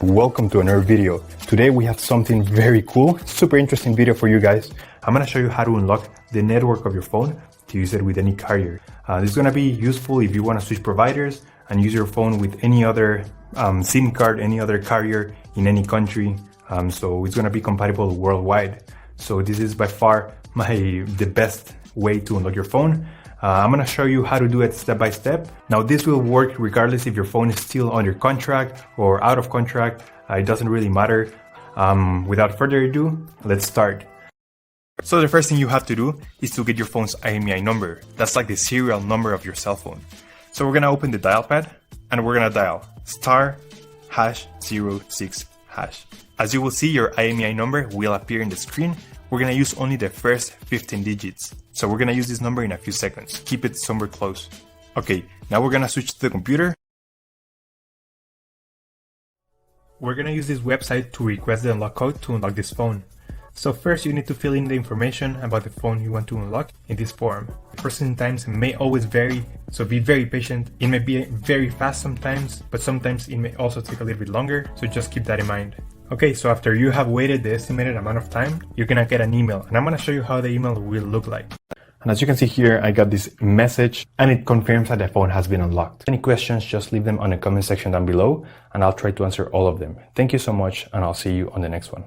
Welcome to another video. Today we have something very cool, super interesting video for you guys. I'm gonna show you how to unlock the network of your phone to use it with any carrier. This is gonna be useful if you wanna switch providers and use your phone with any other SIM card, any other carrier in any country. So it's gonna be compatible worldwide. So this is by far the best way to unlock your phone. I'm gonna show you how to do it step by step. Now this will work regardless if your phone is still under contract or out of contract. It doesn't really matter. Without further ado, let's start. So the first thing you have to do is to get your phone's IMEI number. That's like the serial number of your cell phone. So we're gonna open the dial pad and we're gonna dial *#06#. As you will see, your IMEI number will appear in the screen. We're gonna use only the first 15 digits. So we're gonna use this number in a few seconds. Keep it somewhere close. Okay, now we're gonna switch to the computer. We're gonna use this website to request the unlock code to unlock this phone. So first you need to fill in the information about the phone you want to unlock in this form. Processing times may always vary, so be very patient. It may be very fast sometimes, but sometimes it may also take a little bit longer, so just keep that in mind. Okay, so after you have waited the estimated amount of time, you're gonna get an email, and I'm gonna show you how the email will look like. And as you can see here, I got this message, and it confirms that the phone has been unlocked. Any questions, just leave them on the comment section down below, and I'll try to answer all of them. Thank you so much, and I'll see you on the next one.